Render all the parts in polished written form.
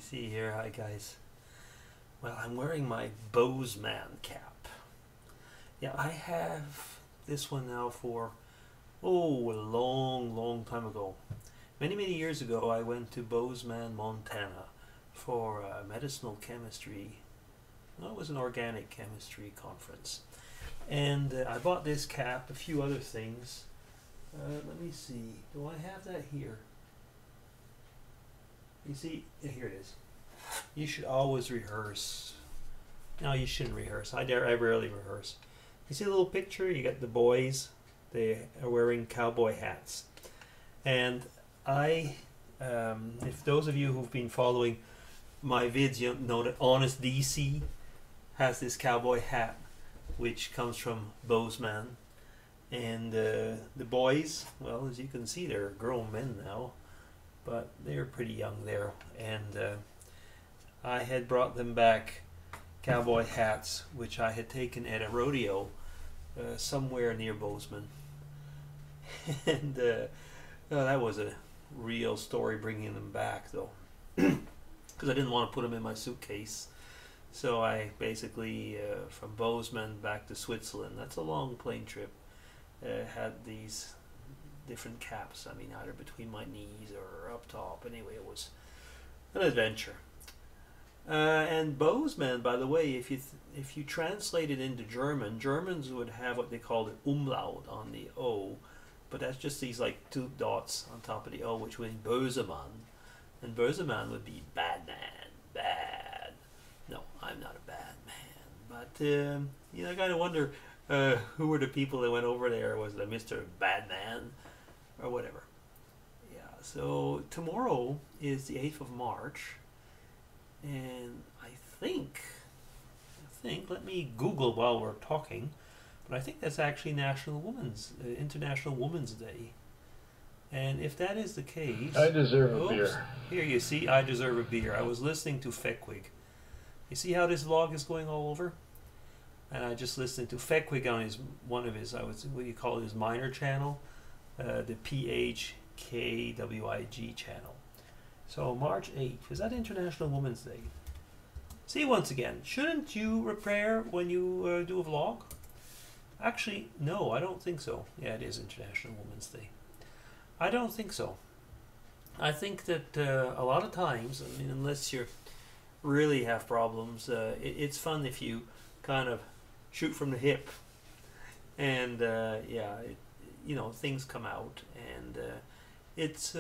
see here. Hi guys. Well, I'm wearing my Bozeman cap. Yeah, I have this one now for a long time ago. Many years ago, I went to Bozeman, Montana for a medicinal chemistry. Well, it was an organic chemistry conference, and I bought this cap, a few other things. Let me see. Do I have that here? You see, here it is. You should always rehearse. No, you shouldn't rehearse. I rarely rehearse. You see the little picture? You got the boys. They are wearing cowboy hats. And if those of you who've been following my vids, you know that Honest DC has this cowboy hat, which comes from Bozeman. And the boys, well, as you can see, they're grown men now, but they're pretty young there. And I had brought them back cowboy hats, which I had taken at a rodeo somewhere near Bozeman. And well, that was a real story bringing them back, though, because I didn't want to put them in my suitcase. So I basically, from Bozeman back to Switzerland, that's a long plane trip, had these different caps. I mean, either between my knees or up top. Anyway, it was an adventure. And Bozeman, by the way, if you translate it into German, Germans would have what they call the umlaut on the O, but that's just these like two dots on top of the O, which would be Bozeman, and Bozeman would be bad man, bad. No, I'm not a bad man, but you know, I kind of wonder who were the people that went over there. Was it Mr. Badman or whatever? Yeah. So tomorrow is the 8th of March. And I think, let me Google while we're talking, but I think that's actually International Women's Day. And if that is the case, I deserve a beer. Here you see, I deserve a beer. I was listening to Feckwig. You see how this log is going all over? And I just listened to Feckwig on one of his, what do you call it, his minor channel, the PHKWIG channel. So March 8th, is that International Women's Day? See, once again, shouldn't you prepare when you do a vlog? Actually, no, I don't think so. Yeah, it is International Women's Day. I don't think so. I think that a lot of times, I mean, unless you really have problems, it's fun if you kind of shoot from the hip. And yeah, you know, things come out, and it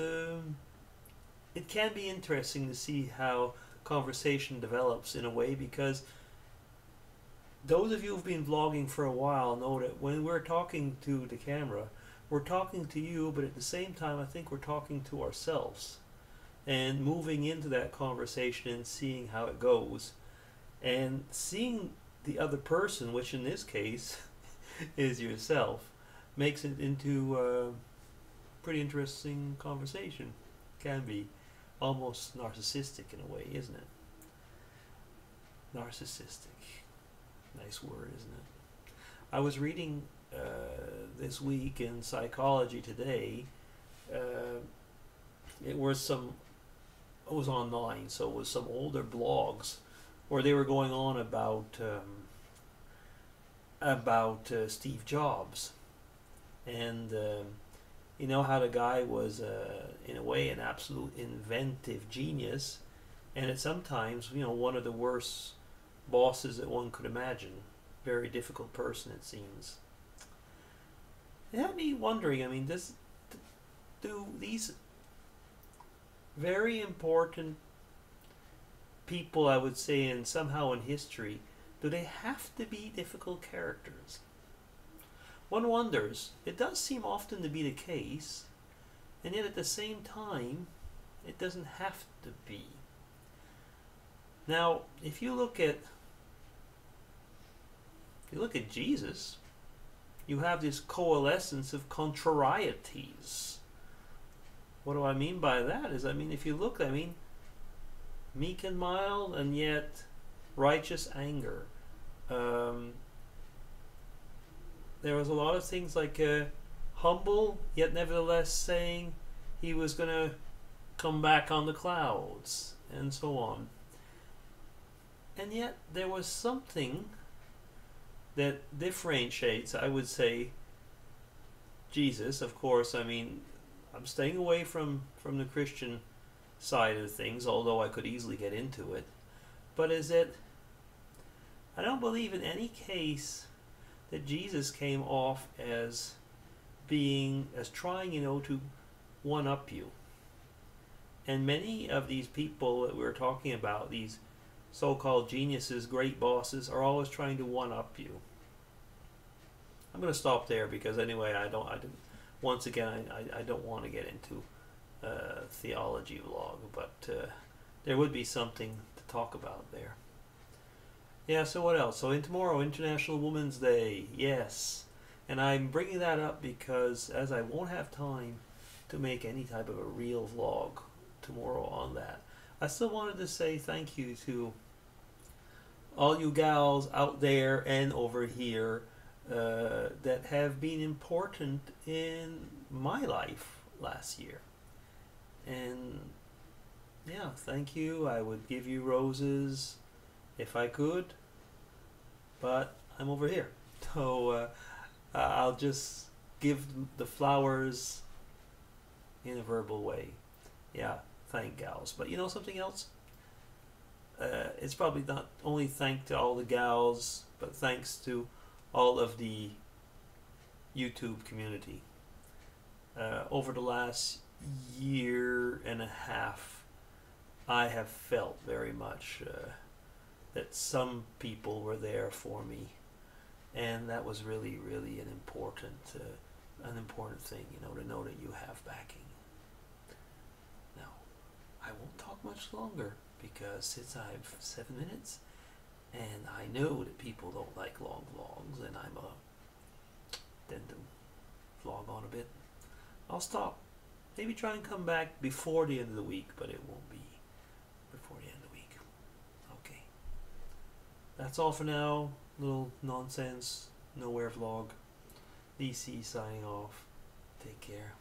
can be interesting to see how conversation develops in a way, because those of you who've been vlogging for a while know that when we're talking to the camera, we're talking to you, but at the same time I think we're talking to ourselves and moving into that conversation and seeing how it goes, and seeing the other person, which in this case is yourself, makes it into a pretty interesting conversation. Can be almost narcissistic in a way, isn't it? Narcissistic. Nice word, isn't it? I was reading this week in Psychology Today. It was online, so it was some older blogs where they were going on about Steve Jobs, and you know how the guy was, in a way, an absolute inventive genius, and at sometimes, you know, one of the worst bosses that one could imagine. Very difficult person, it seems. It had me wondering, I mean, do these very important people, I would say, and somehow in history, do they have to be difficult characters? One wonders. It does seem often to be the case, and yet at the same time, it doesn't have to be. Now, if you look at Jesus, you have this coalescence of contrarieties. What do I mean by that? Is, I mean, if you look, I mean, meek and mild, and yet righteous anger. There was a lot of things like humble, yet nevertheless saying he was going to come back on the clouds. and so on. And yet there was something that differentiates, I would say, Jesus. Of course, I mean, I'm staying away from the Christian side of things, although I could easily get into it. But is that I don't believe in any case that Jesus came off as trying, to one up you. And many of these people that we're talking about, these so-called geniuses, great bosses, are always trying to one up you. I'm going to stop there because anyway, I don't want to get into theology vlog, but there would be something to talk about there. Yeah, so what else? So in tomorrow, International Women's Day, yes. And I'm bringing that up because as I won't have time to make any type of a real vlog tomorrow on that, I still wanted to say thank you to all you gals out there and over here that have been important in my life last year. And yeah, thank you. I would give you roses if I could, but I'm over here. So I'll just give the flowers in a verbal way. Yeah, thank gals. But you know something else? It's probably not only thank to all the gals, but thanks to all of the YouTube community. Over the last year and a half, I have felt very much that some people were there for me, and that was really, really an important thing, to know that you have backing. Now, I won't talk much longer because since I have 7 minutes, and I know that people don't like long vlogs, and I'm tend to vlog on a bit, I'll stop. Maybe try and come back before the end of the week, but it won't be before the end of the week. Okay. That's all for now. Little nonsense, nowhere vlog. DC signing off. Take care.